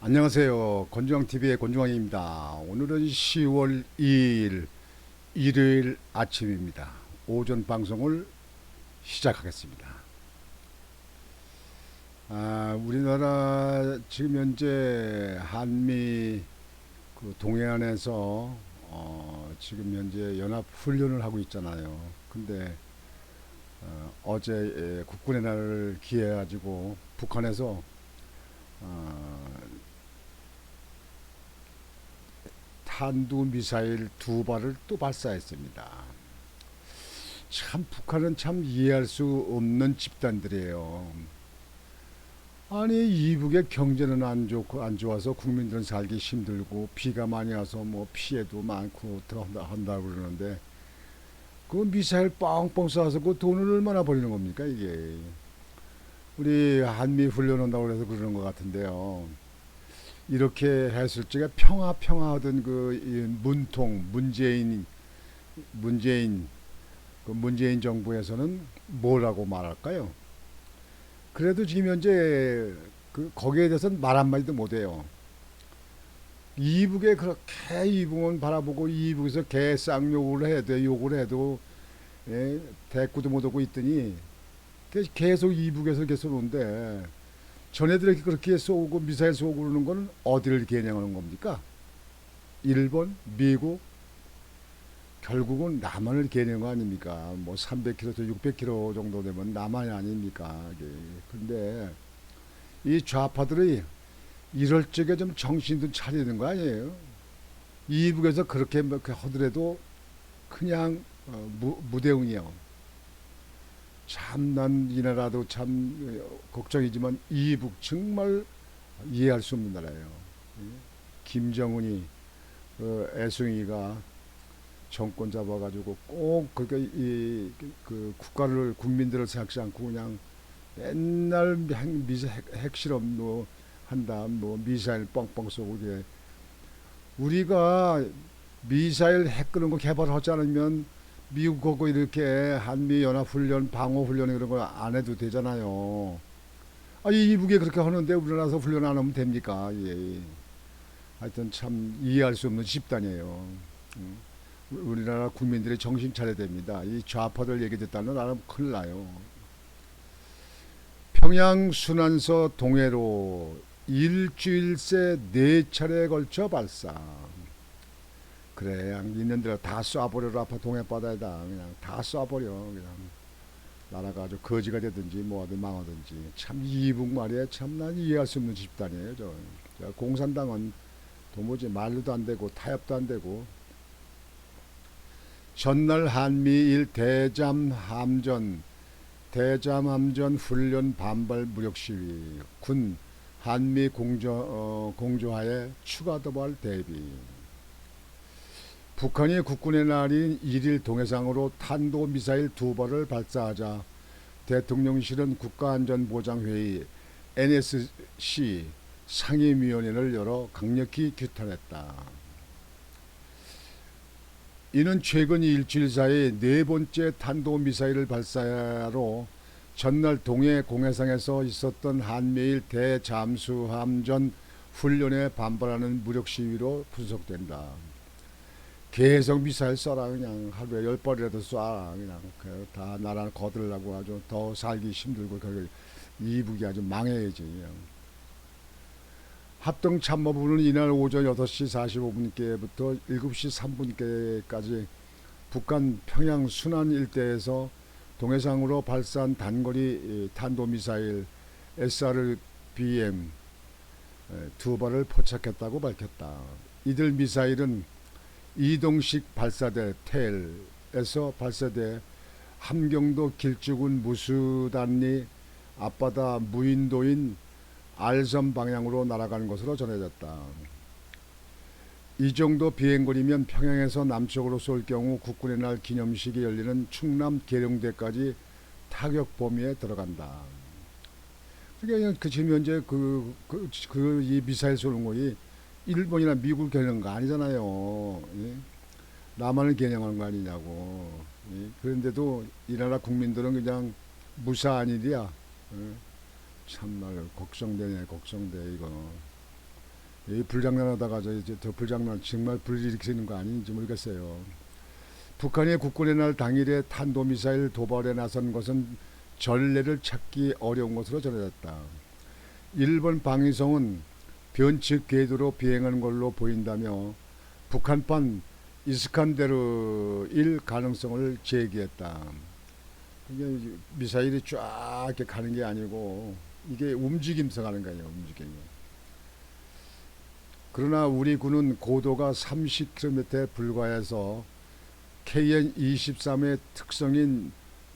안녕하세요. 건중왕TV의 건중왕입니다. 오늘은 10월 2일 일요일 아침입니다. 오전 방송을 시작하겠습니다. 우리나라 지금 현재 한미 동해안에서 지금 현재 연합 훈련을 하고 있잖아요. 근데 어제 국군의 날을 기해 가지고 북한에서 어, 탄두 미사일 두 발을 또 발사했습니다. 참 북한은 참 이해할 수 없는 집단들이에요. 아니 이북의 경제는 안 좋고 안 좋아서 국민들은 살기 힘들고 비가 많이 와서 뭐 피해도 많고 한다고 그러는데 그 미사일 뻥뻥 쏴서 그 돈을 얼마나 버리는 겁니까 이게. 우리 한미 훈련 한다고 그래서 그러는 것 같은데요. 이렇게 했을 적에 평화하던 그 문통 문재인 그 문재인 정부에서는 뭐라고 말할까요? 그래도 지금 현재 그 거기에 대해서는 말 한마디도 못해요. 이북에 그렇게 이북은 바라보고 이북에서 욕을 해도 대꾸도 못하고 있더니 계속 이북에서 계속 오는데 전애들에게 그렇게 쏘고 미사일 쏘고 그러는 건 어디를 겨냥하는 겁니까? 일본, 미국, 결국은 남한을 겨냥한 거 아닙니까? 뭐 300km에서 600km 정도 되면 남한이 아닙니까? 근데 이 좌파들이 이럴 적에 좀 정신도 차리는 거 아니에요? 이북에서 그렇게 하더라도 그냥 무대응이요. 참 난 이 나라도 참 걱정이지만 이북 정말 이해할 수 없는 나라예요. 김정은이 애송이가 정권 잡아가지고 꼭 그렇게 그 국가를 국민들을 생각지 않고 그냥 맨날 핵실험 뭐 한다 뭐 미사일 뻥뻥 쏘고 그래. 우리가 미사일 핵 그런 거 개발하지 않으면 미국하고 이렇게 한미 연합 훈련 방어 훈련 이런 거 안 해도 되잖아요. 이북에 그렇게 하는데 우리나라에서 훈련 안 하면 됩니까? 예. 하여튼 참 이해할 수 없는 집단이에요. 음. 우리나라 국민들이 정신 차려야 됩니다. 이 좌파들 얘기 듣다는 나라는 큰일 나요. 평양 순환서 동해로 일주일 새 4차례에 걸쳐 발사. 그래, 그냥 있는 대로 다 쏴버려라. 아파 동해 바다에다 그냥 다 쏴버려. 그냥 나라가 아주 거지가 되든지 뭐하든 망하든지. 참 이북 말이야. 참 난 이해할 수 없는 집단이에요. 공산당은 도무지 말로도 안 되고 타협도 안 되고. 전날 한미일 대잠함전 훈련 반발 무력 시위 군 한미 공조하에 추가 도발 대비. 북한이 국군의 날인 1일 동해상으로 탄도미사일 두 발을 발사하자 대통령실은 국가안전보장회의 NSC 상임위원회를 열어 강력히 규탄했다. 이는 최근 일주일 사이 네 번째 탄도미사일 발사로 전날 동해 공해상에서 있었던 한미일 대잠수함전 훈련에 반발하는 무력 시위로 분석된다. 계속 미사일 쏴라. 그냥 하루에 10발이라도 쏴. 그냥 다 나라 거들라고 아주 더 살기 힘들고 결국 이북이 아주 망해야지. 그냥. 합동참모부는 이날 오전 6시 45분께부터 7시 3분께까지 북한 평양 순안 일대에서 동해상으로 발사한 단거리 탄도미사일 SRBM 두 발을 포착했다고 밝혔다. 이들 미사일은 이동식 발사대 텔에서 발사돼 함경도 길쭉은 무수단리 앞바다 무인도인 알섬 방향으로 날아가는 것으로 전해졌다. 이 정도 비행거리면 평양에서 남쪽으로 쏠 경우 국군의 날 기념식이 열리는 충남 계룡대까지 타격 범위에 들어간다. 그러니까 지금 현재 이 미사일 쏘는 거이 일본이나 미국을 겨냥한 거 아니잖아요. 예? 남한을 겨냥한 거 아니냐고. 예? 그런데도 이 나라 국민들은 그냥 무사한 일이야. 예? 참말 걱정되네 걱정돼 이거. 이 불장난하다가 이제 더 불장난 정말 불일으키는 거 아닌지 모르겠어요. 북한이 국군의 날 당일에 탄도미사일 도발에 나선 것은 전례를 찾기 어려운 것으로 전해졌다. 일본 방위성은 변칙 궤도로 비행한 걸로 보인다며 북한판 이스칸데르 1 가능성을 제기했다. 이게 미사일이 쫙 이렇게 가는 게 아니고 이게 움직임서 가는 거예요. 움직임. 그러나 우리 군은 고도가 30km에 불과해서 KN-23의 특성인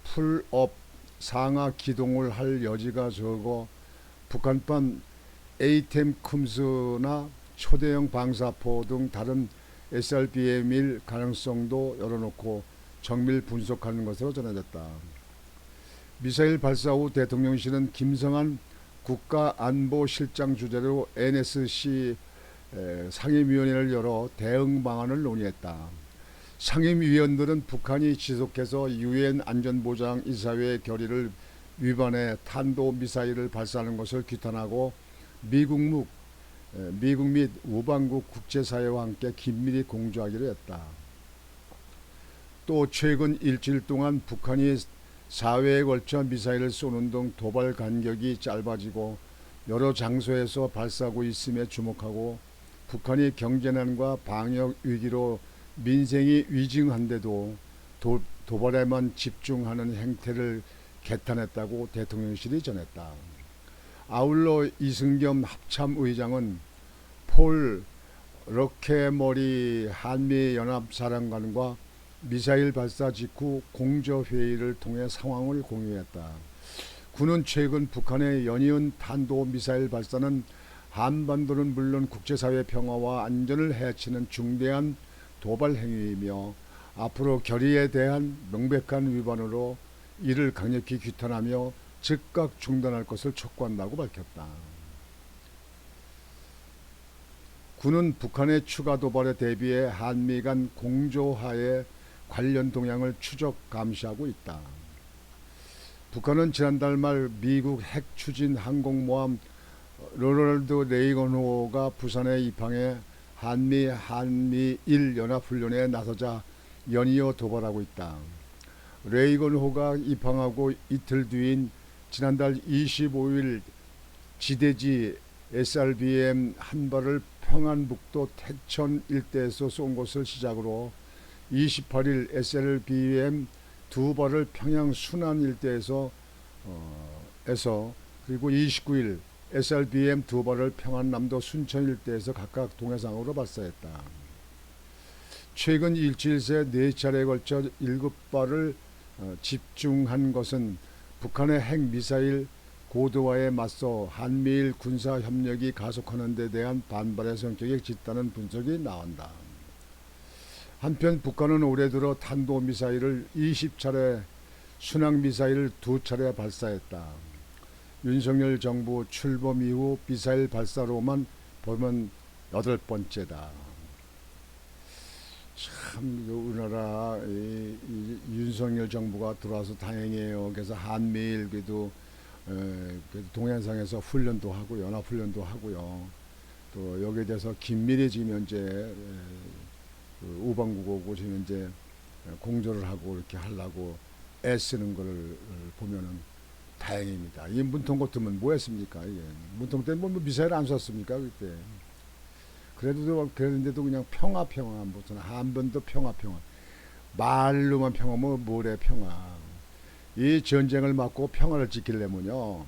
풀업 상하 기동을 할 여지가 적어 북한판 에이템쿰스나 초대형 방사포 등 다른 SRBM일 가능성도 열어놓고 정밀 분석하는 것으로 전해졌다. 미사일 발사 후 대통령실은 김성한 국가안보실장 주재로 NSC 상임위원회를 열어 대응 방안을 논의했다. 상임위원들은 북한이 지속해서 유엔 안전보장이사회 결의를 위반해 탄도미사일을 발사하는 것을 규탄하고 미국 및 우방국 국제사회와 함께 긴밀히 공조하기로 했다. 또 최근 일주일 동안 북한이 4회에 걸쳐 미사일을 쏘는 등 도발 간격이 짧아지고 여러 장소에서 발사하고 있음에 주목하고 북한이 경제난과 방역 위기로 민생이 위중한데도 도발에만 집중하는 행태를 개탄했다고 대통령실이 전했다. 아울러 이승겸 합참의장은 폴 러케머리 한미연합사령관과 미사일 발사 직후 공조회의를 통해 상황을 공유했다. 군은 최근 북한의 연이은 탄도미사일 발사는 한반도는 물론 국제사회 평화와 안전을 해치는 중대한 도발 행위이며 앞으로 결의에 대한 명백한 위반으로 이를 강력히 규탄하며 즉각 중단할 것을 촉구한다고 밝혔다. 군은 북한의 추가 도발에 대비해 한미 간 공조하에 관련 동향을 추적 감시하고 있다. 북한은 지난달 말 미국 핵 추진 항공모함 로널드 레이건호가 부산에 입항해 한미일 연합훈련에 나서자 연이어 도발하고 있다. 레이건호가 입항하고 이틀 뒤인 지난달 25일 지대지 SRBM 한 발을 평안북도 태천 일대에서 쏜 것을 시작으로 28일 SRBM 두 발을 평양 순안 일대에서 그리고 29일 SRBM 두 발을 평안남도 순천 일대에서 각각 동해상으로 발사했다. 최근 일주일 새 4차례에 걸쳐 7발을 집중한 것은 북한의 핵미사일 고도화에 맞서 한미일 군사협력이 가속하는 데 대한 반발의 성격이 짙다는 분석이 나온다. 한편 북한은 올해 들어 탄도미사일을 20차례, 순항미사일을 2차례 발사했다. 윤석열 정부 출범 이후 미사일 발사로만 보면 8번째다. 참 우리나라 이 윤석열 정부가 들어와서 다행이에요. 그래서 한미일 그래도 동해상에서 훈련도 하고 연합훈련도 하고요. 또 여기에 대해서 긴밀히 지금 현재 우방국하고 지금 현재 공조를 하고 이렇게 하려고 애쓰는 것을 보면은 다행입니다. 이 문통 같으면 뭐 했습니까? 예. 문통 때는 뭐 미사일 안 쐈습니까? 그때. 그랬는데도 그냥 평화, 무슨 한반도 평화. 말로만 평화, 뭐래 평화. 이 전쟁을 막고 평화를 지키려면요.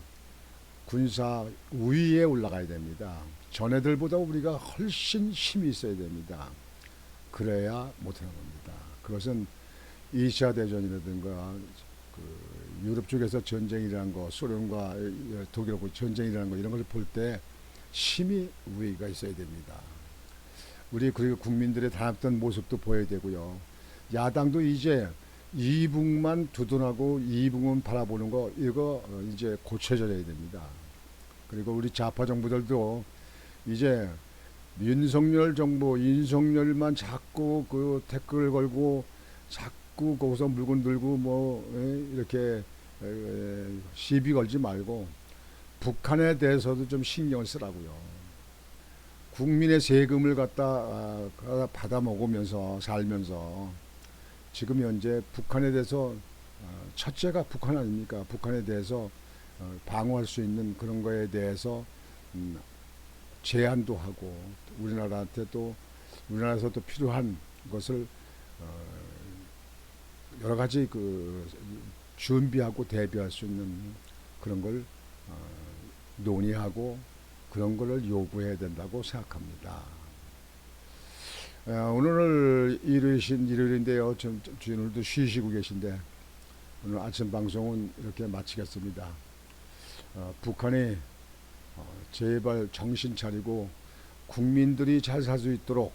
군사 우위에 올라가야 됩니다. 전애들보다 우리가 훨씬 힘이 있어야 됩니다. 그래야 못하는 겁니다. 그것은 2차 대전이라든가 유럽 쪽에서 전쟁이라는 거, 소련과 독일하고 전쟁이라는 거 이런 걸 볼 때 힘이 우위가 있어야 됩니다. 우리 그리고 국민들의 단합된 모습도 보여야 되고요. 야당도 이제 이북만 두둔하고 이북만 바라보는 거 이거 이제 고쳐져야 됩니다. 그리고 우리 좌파 정부들도 이제 윤석열 정부, 윤석열만 자꾸 그 댓글 걸고 자꾸 거기서 물건 들고 이렇게 시비 걸지 말고 북한에 대해서도 좀 신경을 쓰라고요. 국민의 세금을 갖다 받아 먹으면서 살면서 지금 현재 북한에 대해서 첫째가 북한 아닙니까? 북한에 대해서 방어할 수 있는 그런 거에 대해서 제한도 하고 우리나라한테 또 우리나라에서도 필요한 것을 여러 가지 준비하고 대비할 수 있는 그런 걸 논의하고 그런 거를 요구해야 된다고 생각합니다. 오늘 일요일인데요. 주인들도 쉬시고 계신데 오늘 아침 방송은 이렇게 마치겠습니다. 북한이 제발 정신 차리고 국민들이 잘 살 수 있도록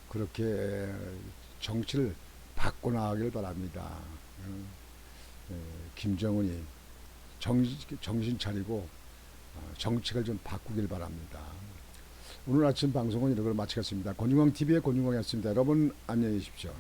그렇게 정치를 바꿔나가길 바랍니다. 김정은이 정신 차리고 정책을 좀 바꾸길 바랍니다. 오늘 아침 방송은 이런 걸 마치겠습니다. 권중광TV의 권중광이었습니다. 여러분 안녕히 계십시오.